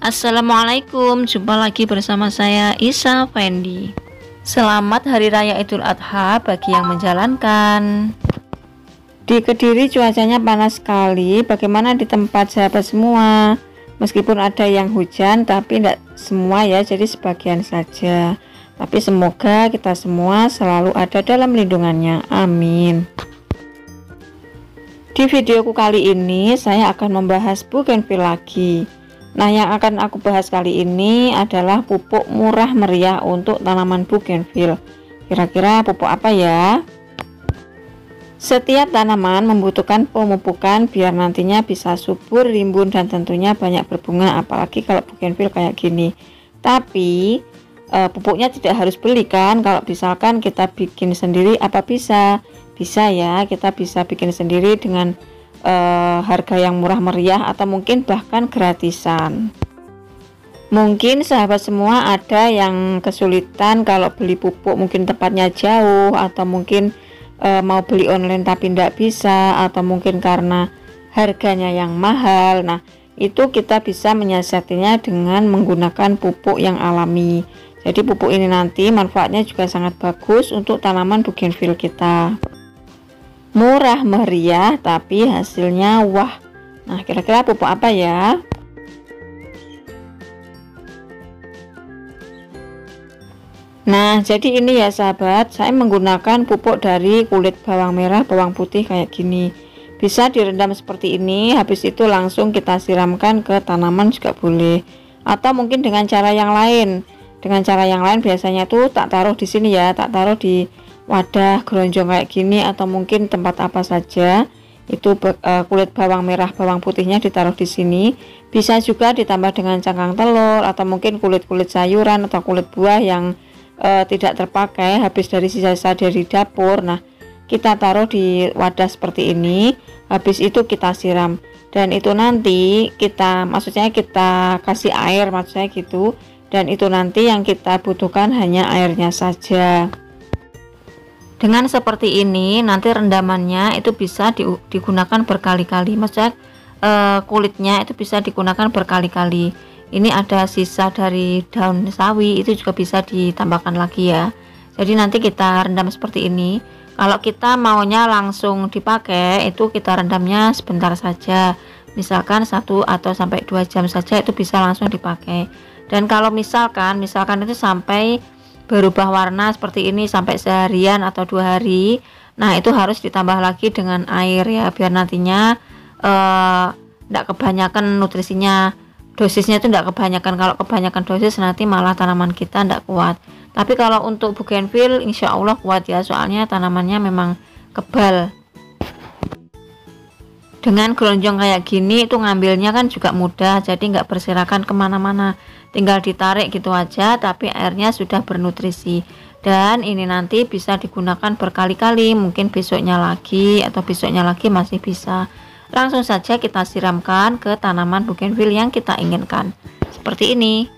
Assalamualaikum, jumpa lagi bersama saya Isa Fendi. Selamat Hari Raya Idul Adha bagi yang menjalankan. Di Kediri cuacanya panas sekali. Bagaimana di tempat sahabat semua? Meskipun ada yang hujan, tapi tidak semua ya, jadi sebagian saja. Tapi semoga kita semua selalu ada dalam lindungannya. Amin. Di videoku kali ini saya akan membahas bougainville lagi. Nah, yang akan aku bahas kali ini adalah pupuk murah meriah untuk tanaman bougainville. Kira-kira pupuk apa ya? Setiap tanaman membutuhkan pemupukan biar nantinya bisa subur, rimbun, dan tentunya banyak berbunga, apalagi kalau bougainville kayak gini. Tapi pupuknya tidak harus beli kan. Kalau misalkan kita bikin sendiri, apa bisa? Bisa ya, kita bisa bikin sendiri dengan harga yang murah meriah atau mungkin bahkan gratisan. Mungkin sahabat semua ada yang kesulitan kalau beli pupuk, mungkin tempatnya jauh, atau mungkin mau beli online tapi tidak bisa, atau mungkin karena harganya yang mahal. Nah, itu kita bisa menyiasatinya dengan menggunakan pupuk yang alami. Jadi pupuk ini nanti manfaatnya juga sangat bagus untuk tanaman bougainville kita. Murah meriah tapi hasilnya wah. Nah, kira-kira pupuk apa ya? Nah, jadi ini ya sahabat, saya menggunakan pupuk dari kulit bawang merah, bawang putih kayak gini. Bisa direndam seperti ini, habis itu langsung kita siramkan ke tanaman juga boleh. Atau mungkin dengan cara yang lain. Dengan cara yang lain biasanya tuh tak taruh di sini ya, tak taruh di wadah keronjong kayak gini, atau mungkin tempat apa saja. Itu kulit bawang merah, bawang putihnya ditaruh di sini. Bisa juga ditambah dengan cangkang telur, atau mungkin kulit-kulit sayuran atau kulit buah yang tidak terpakai habis dari sisa-sisa dari dapur. Nah, kita taruh di wadah seperti ini, habis itu kita siram, dan itu nanti maksudnya kita kasih air, maksudnya gitu. Dan itu nanti yang kita butuhkan hanya airnya saja. Dengan seperti ini nanti rendamannya itu bisa digunakan berkali-kali. Maksudnya kulitnya itu bisa digunakan berkali-kali. Ini ada sisa dari daun sawi, itu juga bisa ditambahkan lagi ya. Jadi nanti kita rendam seperti ini. Kalau kita maunya langsung dipakai, itu kita rendamnya sebentar saja. Misalkan 1 atau sampai 2 jam saja, itu bisa langsung dipakai. Dan kalau misalkan itu sampai berubah warna seperti ini sampai seharian atau 2 hari, nah itu harus ditambah lagi dengan air ya, biar nantinya tidak kebanyakan nutrisinya, dosisnya itu tidak kebanyakan. Kalau kebanyakan dosis nanti malah tanaman kita tidak kuat. Tapi kalau untuk bougainville insya Allah kuat ya, soalnya tanamannya memang kebal. Dengan keronjong kayak gini itu ngambilnya kan juga mudah, jadi nggak berserakan kemana-mana, tinggal ditarik gitu aja, tapi airnya sudah bernutrisi. Dan ini nanti bisa digunakan berkali-kali, mungkin besoknya lagi atau besoknya lagi masih bisa. Langsung saja kita siramkan ke tanaman bougainville yang kita inginkan seperti ini.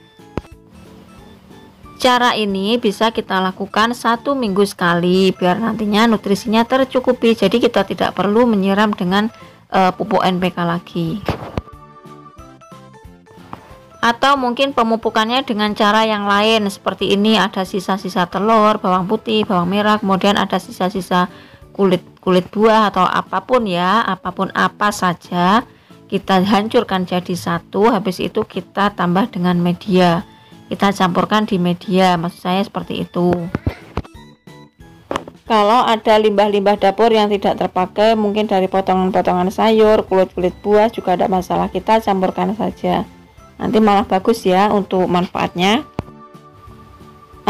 Cara ini bisa kita lakukan 1 minggu sekali biar nantinya nutrisinya tercukupi, jadi kita tidak perlu menyiram dengan pupuk NPK lagi. Atau mungkin pemupukannya dengan cara yang lain seperti ini, ada sisa-sisa telur, bawang putih, bawang merah, kemudian ada sisa-sisa kulit buah atau apapun ya, apapun apa saja kita hancurkan jadi satu, habis itu kita tambah dengan media, kita campurkan di media, maksud saya seperti itu. Kalau ada limbah-limbah dapur yang tidak terpakai, mungkin dari potongan-potongan sayur, kulit-kulit buah juga ada masalah, kita campurkan saja. Nanti malah bagus ya untuk manfaatnya.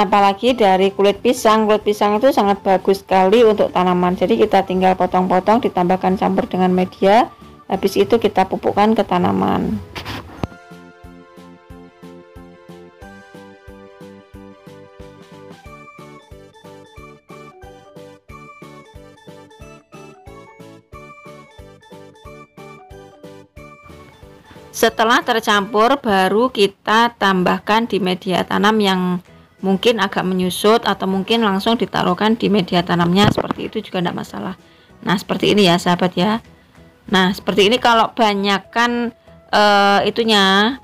Apalagi dari kulit pisang itu sangat bagus sekali untuk tanaman. Jadi kita tinggal potong-potong, ditambahkan campur dengan media, habis itu kita pupukkan ke tanaman. Setelah tercampur baru kita tambahkan di media tanam yang mungkin agak menyusut, atau mungkin langsung ditaruhkan di media tanamnya, seperti itu juga tidak masalah. Nah seperti ini ya sahabat ya. Nah seperti ini, kalau banyakkan itunya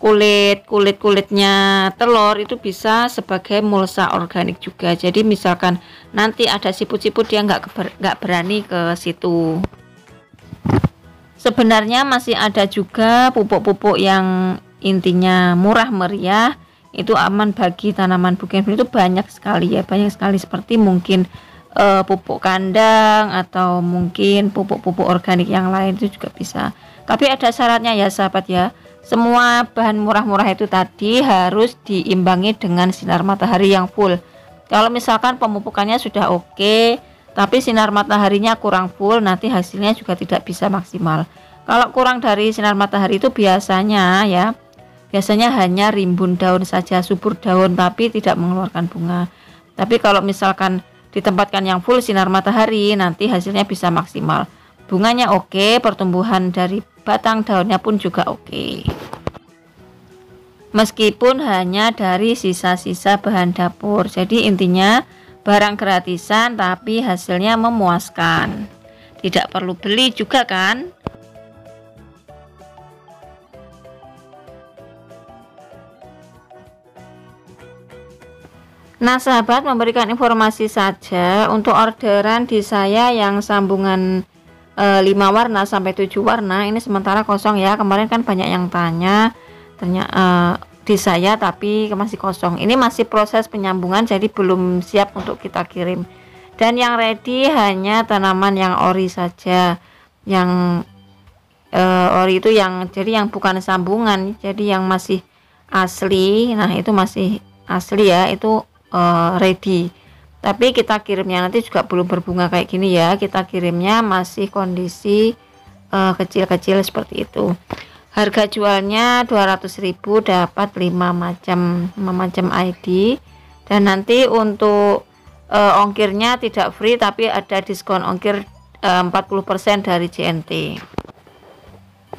kulitnya telur itu bisa sebagai mulsa organik juga. Jadi misalkan nanti ada siput-siput dia nggak berani ke situ. Sebenarnya masih ada juga pupuk-pupuk yang intinya murah meriah, itu aman bagi tanaman bougainville, itu banyak sekali ya, banyak sekali, seperti mungkin pupuk kandang atau mungkin pupuk-pupuk organik yang lain itu juga bisa. Tapi ada syaratnya ya sahabat ya. Semua bahan murah-murah itu tadi harus diimbangi dengan sinar matahari yang full. Kalau misalkan pemupukannya sudah oke, tapi sinar mataharinya kurang full, nanti hasilnya juga tidak bisa maksimal. Kalau kurang dari sinar matahari itu biasanya hanya rimbun daun saja, subur daun, tapi tidak mengeluarkan bunga. Tapi kalau misalkan ditempatkan yang full sinar matahari, nanti hasilnya bisa maksimal. Bunganya oke, pertumbuhan dari batang daunnya pun juga oke. Meskipun hanya dari sisa-sisa bahan dapur. Jadi intinya barang gratisan tapi hasilnya memuaskan. Tidak perlu beli juga kan? Nah sahabat, memberikan informasi saja untuk orderan di saya yang sambungan 5 warna sampai 7 warna ini sementara kosong ya. Kemarin kan banyak yang tanya di saya tapi masih kosong. Ini masih proses penyambungan, jadi belum siap untuk kita kirim. Dan yang ready hanya tanaman yang ori saja. Yang ori itu yang bukan sambungan, jadi yang masih asli. Nah itu masih asli ya, itu ready. Tapi kita kirimnya nanti juga belum berbunga kayak gini ya, kita kirimnya masih kondisi kecil-kecil seperti itu. Harga jualnya 200.000, dapat 5 macam ID. Dan nanti untuk ongkirnya tidak free, tapi ada diskon ongkir 40% dari JNT.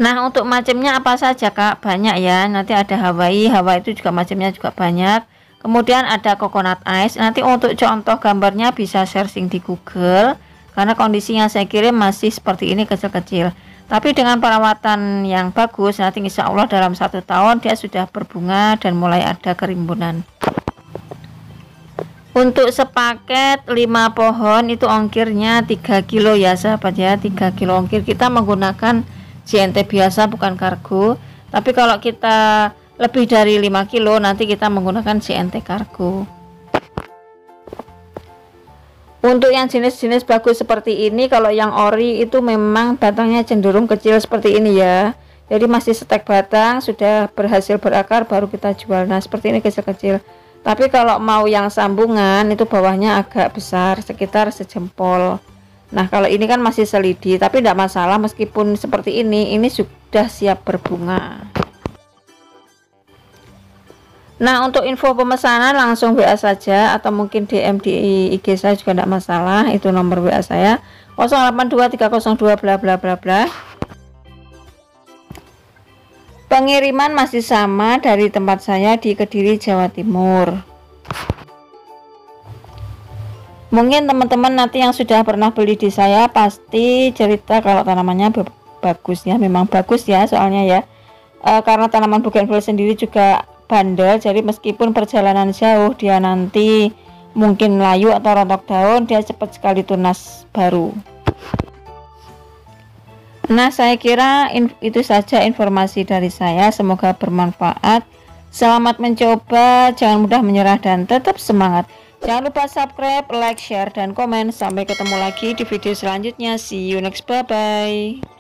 Nah untuk macamnya apa saja Kak? Banyak ya, nanti ada Hawaii itu juga macamnya juga banyak. Kemudian ada coconut ice. Nanti untuk contoh gambarnya bisa searching di Google, karena kondisinya saya kirim masih seperti ini, kecil-kecil. Tapi dengan perawatan yang bagus, nanti insya Allah dalam 1 tahun dia sudah berbunga dan mulai ada kerimbunan. Untuk sepaket 5 pohon itu ongkirnya 3 kilo ya sahabat ya, 3 kilo ongkir. Kita menggunakan JNT biasa, bukan kargo. Tapi kalau kita lebih dari 5 kilo nanti kita menggunakan JNT kargo. Untuk yang jenis-jenis bagus seperti ini, kalau yang ori itu memang batangnya cenderung kecil seperti ini ya. Jadi masih stek batang, sudah berhasil berakar baru kita jual. Nah seperti ini kecil-kecil. Tapi kalau mau yang sambungan itu bawahnya agak besar, sekitar sejempol. Nah kalau ini kan masih selidi, tapi tidak masalah, meskipun seperti ini sudah siap berbunga. Nah untuk info pemesanan langsung WA saja atau mungkin DM di IG saya juga tidak masalah. Itu nomor WA saya 082302 bla bla bla bla. Pengiriman masih sama dari tempat saya di Kediri, Jawa Timur. Mungkin teman-teman nanti yang sudah pernah beli di saya pasti cerita kalau tanamannya bagus ya, memang bagus ya soalnya ya. Karena tanaman bougainville sendiri juga bandel, jadi meskipun perjalanan jauh dia nanti mungkin layu atau rontok daun, dia cepat sekali tunas baru. Nah saya kira itu saja informasi dari saya, semoga bermanfaat. Selamat mencoba, jangan mudah menyerah dan tetap semangat. Jangan lupa subscribe, like, share, dan komen. Sampai ketemu lagi di video selanjutnya. See you next, bye bye.